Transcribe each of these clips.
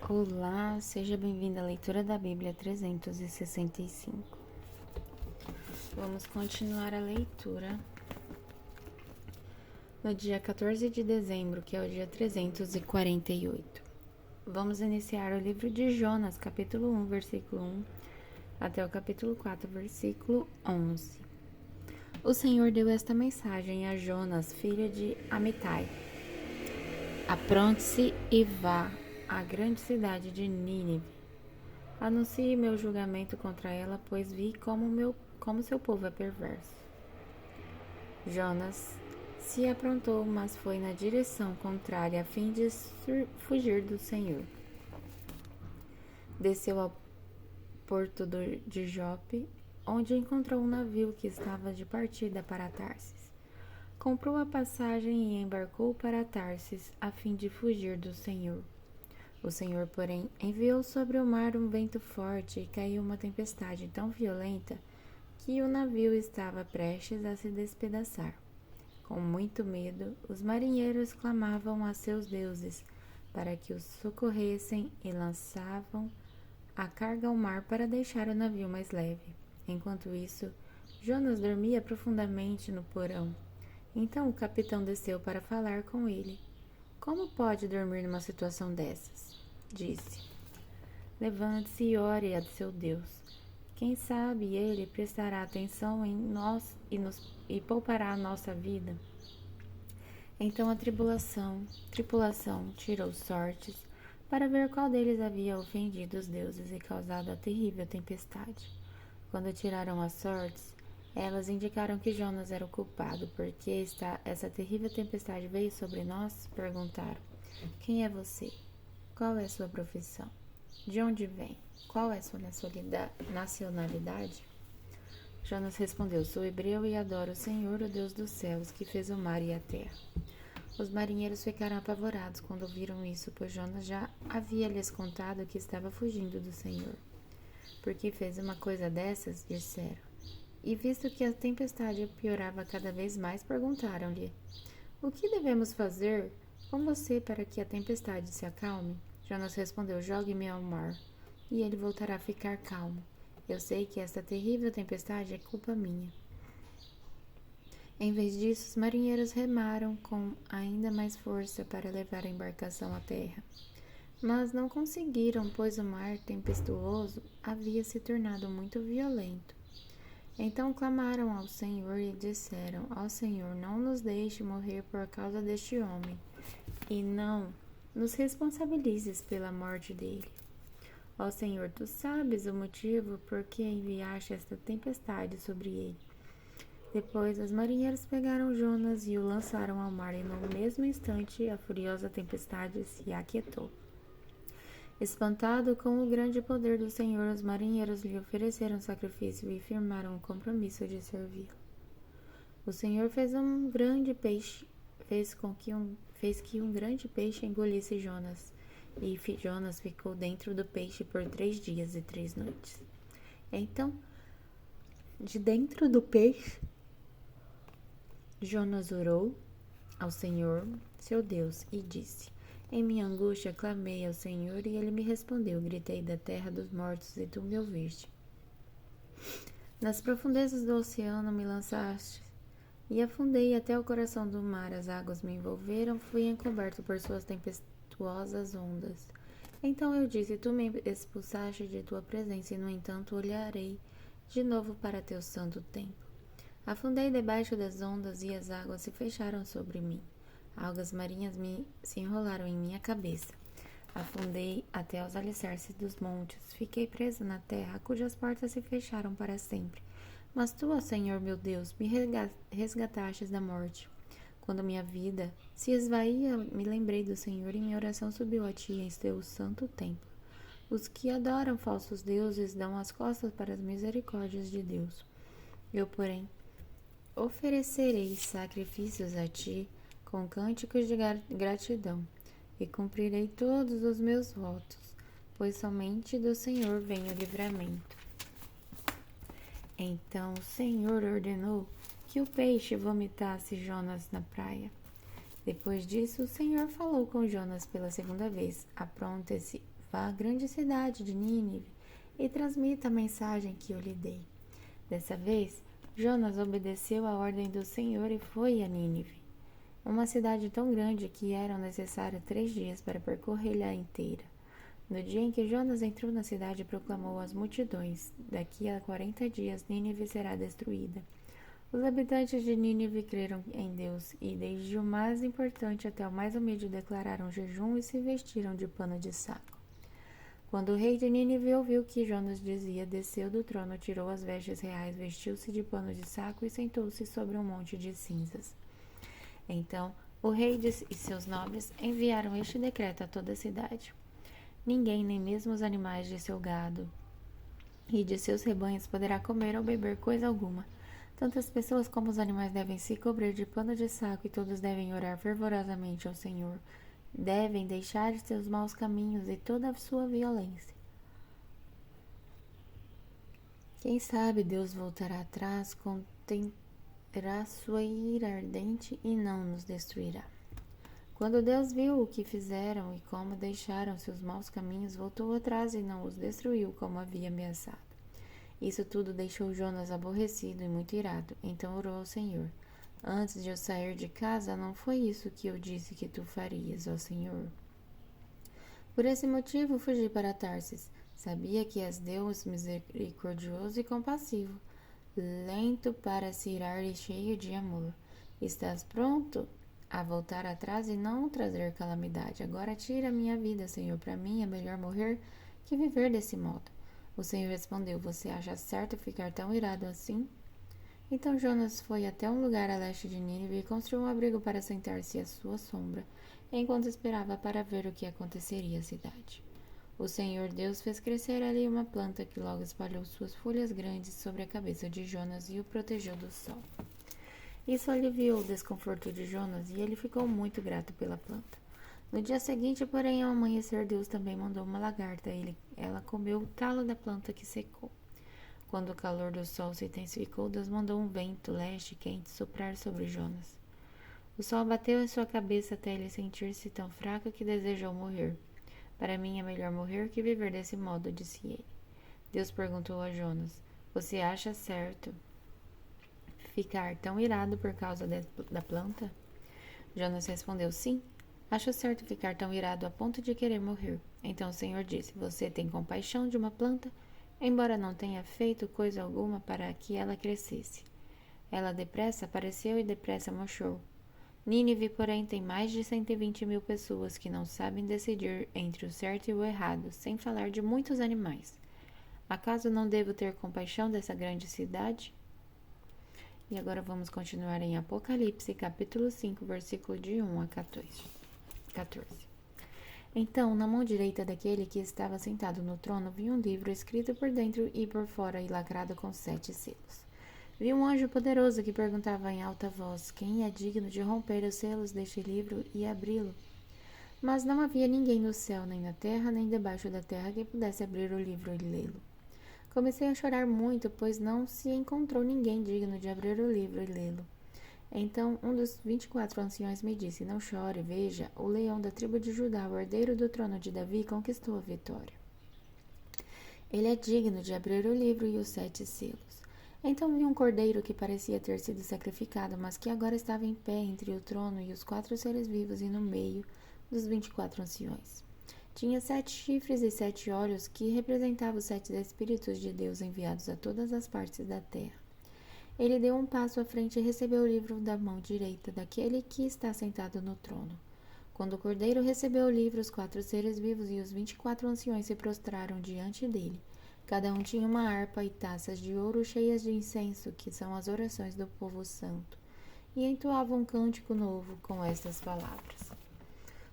Olá, seja bem-vindo à leitura da Bíblia 365. Vamos continuar a leitura no dia 14 de dezembro, que é o dia 348. Vamos iniciar o livro de Jonas, capítulo 1, versículo 1, até o capítulo 4, versículo 11. O Senhor deu esta mensagem a Jonas, filho de Amitai: Apronte-se e vá à grande cidade de Nínive. Anuncie meu julgamento contra ela, pois vi como seu povo é perverso. Jonas se aprontou, mas foi na direção contrária a fim de fugir do Senhor. Desceu ao porto de Jope, onde encontrou um navio que estava de partida para Tarsis. Comprou a passagem e embarcou para Tarsis a fim de fugir do Senhor. O Senhor, porém, enviou sobre o mar um vento forte e caiu uma tempestade tão violenta que o navio estava prestes a se despedaçar. Com muito medo, os marinheiros clamavam a seus deuses para que os socorressem e lançavam a carga ao mar para deixar o navio mais leve. Enquanto isso, Jonas dormia profundamente no porão. Então o capitão desceu para falar com ele. Como pode dormir numa situação dessas? Disse. Levante-se e ore a seu Deus. Quem sabe ele prestará atenção em nós e poupará a nossa vida. Então a tripulação tirou sortes para ver qual deles havia ofendido os deuses e causado a terrível tempestade. Quando tiraram as sortes, elas indicaram que Jonas era o culpado. Por que essa terrível tempestade veio sobre nós? Perguntaram. Quem é você? Qual é sua profissão? De onde vem? Qual é sua nacionalidade? Jonas respondeu: Sou hebreu e adoro o Senhor, o Deus dos céus, que fez o mar e a terra. Os marinheiros ficaram apavorados quando ouviram isso, pois Jonas já havia lhes contado que estava fugindo do Senhor. Por que fez uma coisa dessas? Disseram. E visto que a tempestade piorava cada vez mais, perguntaram-lhe: O que devemos fazer com você para que a tempestade se acalme? Jonas respondeu: Jogue-me ao mar, e ele voltará a ficar calmo. Eu sei que esta terrível tempestade é culpa minha. Em vez disso, os marinheiros remaram com ainda mais força para levar a embarcação à terra. Mas não conseguiram, pois o mar tempestuoso havia se tornado muito violento. Então clamaram ao Senhor e disseram: Ó Senhor, não nos deixe morrer por causa deste homem, e não nos responsabilizes pela morte dele. Ó Senhor, tu sabes o motivo por que enviaste esta tempestade sobre ele. Depois, os marinheiros pegaram Jonas e o lançaram ao mar, e no mesmo instante a furiosa tempestade se aquietou. Espantado com o grande poder do Senhor, os marinheiros lhe ofereceram sacrifício e firmaram o compromisso de servi-lo. O Senhor fez que um grande peixe engolisse Jonas, e Jonas ficou dentro do peixe por 3 dias e 3 noites. Então, de dentro do peixe, Jonas orou ao Senhor, seu Deus, e disse: Em minha angústia clamei ao Senhor, e ele me respondeu. Gritei da terra dos mortos, e tu me ouviste. Nas profundezas do oceano me lançaste, e afundei até o coração do mar. As águas me envolveram, fui encoberto por suas tempestuosas ondas. Então eu disse: Tu me expulsaste de tua presença, e no entanto olharei de novo para teu santo templo. Afundei debaixo das ondas, e as águas se fecharam sobre mim. Algas marinhas se enrolaram em minha cabeça. Afundei até os alicerces dos montes. Fiquei preso na terra, cujas portas se fecharam para sempre. Mas tu, ó Senhor meu Deus, me resgatastes da morte. Quando minha vida se esvaía, me lembrei do Senhor, e minha oração subiu a ti em teu santo templo. Os que adoram falsos deuses dão as costas para as misericórdias de Deus. Eu, porém, oferecerei sacrifícios a ti com cânticos de gratidão, e cumprirei todos os meus votos, pois somente do Senhor vem o livramento. Então o Senhor ordenou que o peixe vomitasse Jonas na praia. Depois disso, o Senhor falou com Jonas pela segunda vez: Apronte-se, vá à grande cidade de Nínive e transmita a mensagem que eu lhe dei. Dessa vez, Jonas obedeceu a ordem do Senhor e foi a Nínive, uma cidade tão grande que eram necessários 3 dias para percorrê-la inteira. No dia em que Jonas entrou na cidade, proclamou às multidões: daqui a 40 dias Nínive será destruída. Os habitantes de Nínive creram em Deus e, desde o mais importante até o mais humilde, declararam jejum e se vestiram de pano de saco. Quando o rei de Nínive ouviu o que Jonas dizia, desceu do trono, tirou as vestes reais, vestiu-se de pano de saco e sentou-se sobre um monte de cinzas. Então, o rei e seus nobres enviaram este decreto a toda a cidade: ninguém, nem mesmo os animais de seu gado e de seus rebanhos, poderá comer ou beber coisa alguma. Tanto as pessoas como os animais devem se cobrir de pano de saco e todos devem orar fervorosamente ao Senhor. Devem deixar seus maus caminhos e toda a sua violência. Quem sabe Deus voltará atrás, conterá sua ira ardente e não nos destruirá. Quando Deus viu o que fizeram e como deixaram seus maus caminhos, voltou atrás e não os destruiu como havia ameaçado. Isso tudo deixou Jonas aborrecido e muito irado. Então orou ao Senhor: antes de eu sair de casa, não foi isso que eu disse que tu farias, ó Senhor? Por esse motivo fugi para Tarsis. Sabia que és Deus misericordioso e compassivo, lento para se irar e cheio de amor. Estás pronto a voltar atrás e não trazer calamidade. Agora tira a minha vida, Senhor. Para mim é melhor morrer que viver desse modo. O Senhor respondeu: você acha certo ficar tão irado assim? Então Jonas foi até um lugar a leste de Nínive e construiu um abrigo para sentar-se à sua sombra, enquanto esperava para ver o que aconteceria à cidade. O Senhor Deus fez crescer ali uma planta que logo espalhou suas folhas grandes sobre a cabeça de Jonas e o protegeu do sol. Isso aliviou o desconforto de Jonas e ele ficou muito grato pela planta. No dia seguinte, porém, ao amanhecer, Deus também mandou uma lagarta. Ela comeu o talo da planta que secou. Quando o calor do sol se intensificou, Deus mandou um vento leste quente soprar sobre Jonas. O sol bateu em sua cabeça até ele sentir-se tão fraco que desejou morrer. Para mim é melhor morrer que viver desse modo, disse ele. Deus perguntou a Jonas: você acha certo ficar tão irado por causa da planta? Jonas respondeu: sim, acho certo ficar tão irado a ponto de querer morrer. Então o Senhor disse: você tem compaixão de uma planta, embora não tenha feito coisa alguma para que ela crescesse. Ela depressa apareceu e depressa murchou. Nínive, porém, tem mais de 120 mil pessoas que não sabem decidir entre o certo e o errado, sem falar de muitos animais. Acaso não devo ter compaixão dessa grande cidade? E agora vamos continuar em Apocalipse, capítulo 5, versículo de 1 a 14. Então, na mão direita daquele que estava sentado no trono, vi um livro escrito por dentro e por fora e lacrado com 7 selos. Vi um anjo poderoso que perguntava em alta voz: quem é digno de romper os selos deste livro e abri-lo? Mas não havia ninguém no céu, nem na terra, nem debaixo da terra que pudesse abrir o livro e lê-lo. Comecei a chorar muito, pois não se encontrou ninguém digno de abrir o livro e lê-lo. Então um dos 24 anciões me disse: não chore, veja, o leão da tribo de Judá, o herdeiro do trono de Davi, conquistou a vitória. Ele é digno de abrir o livro e os 7 selos. Então vi um cordeiro que parecia ter sido sacrificado, mas que agora estava em pé entre o trono e os 4 seres vivos e no meio dos 24 anciões. Tinha 7 chifres e 7 olhos, que representavam os 7 Espíritos de Deus enviados a todas as partes da terra. Ele deu um passo à frente e recebeu o livro da mão direita daquele que está sentado no trono. Quando o cordeiro recebeu o livro, os 4 seres vivos e os 24 anciões se prostraram diante dele. Cada um tinha uma harpa e taças de ouro cheias de incenso, que são as orações do povo santo, e entoavam um cântico novo com estas palavras: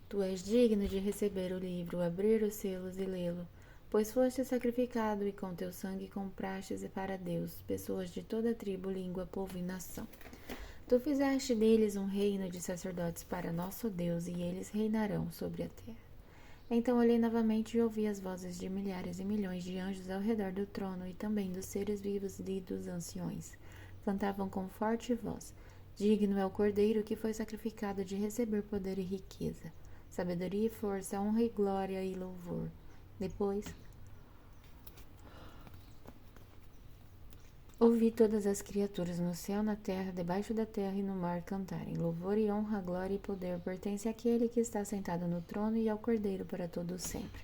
tu és digno de receber o livro, abrir os selos e lê-lo, pois foste sacrificado e com teu sangue compraste para Deus pessoas de toda tribo, língua, povo e nação. Tu fizeste deles um reino de sacerdotes para nosso Deus, e eles reinarão sobre a terra. Então olhei novamente e ouvi as vozes de milhares e milhões de anjos ao redor do trono e também dos seres vivos e dos anciões. Cantavam com forte voz: digno é o cordeiro que foi sacrificado de receber poder e riqueza, sabedoria e força, honra e glória e louvor. Depois, ouvi todas as criaturas no céu, na terra, debaixo da terra e no mar cantarem: louvor e honra, glória e poder pertence àquele que está sentado no trono e ao Cordeiro para todo sempre.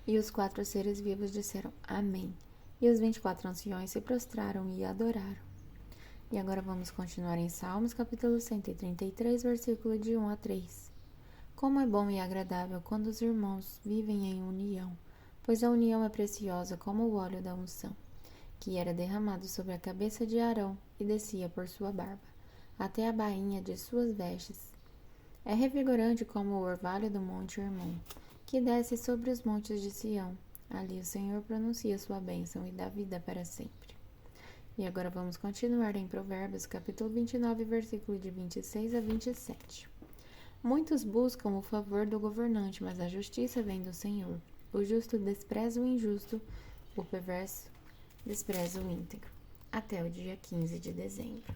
E os 4 seres vivos disseram: Amém. E os 24 anciões se prostraram e adoraram. E agora vamos continuar em Salmos, capítulo 133, versículo de 1 a 3. Como é bom e agradável quando os irmãos vivem em união, pois a união é preciosa como o óleo da unção, que era derramado sobre a cabeça de Arão e descia por sua barba, até a bainha de suas vestes. É revigorante como o orvalho do monte Hermon, que desce sobre os montes de Sião. Ali o Senhor pronuncia sua bênção e dá vida para sempre. E agora vamos continuar em Provérbios, capítulo 29, versículo de 26 a 27. Muitos buscam o favor do governante, mas a justiça vem do Senhor. O justo despreza o injusto, o perverso despreza o íntegro. Até o dia 15 de dezembro.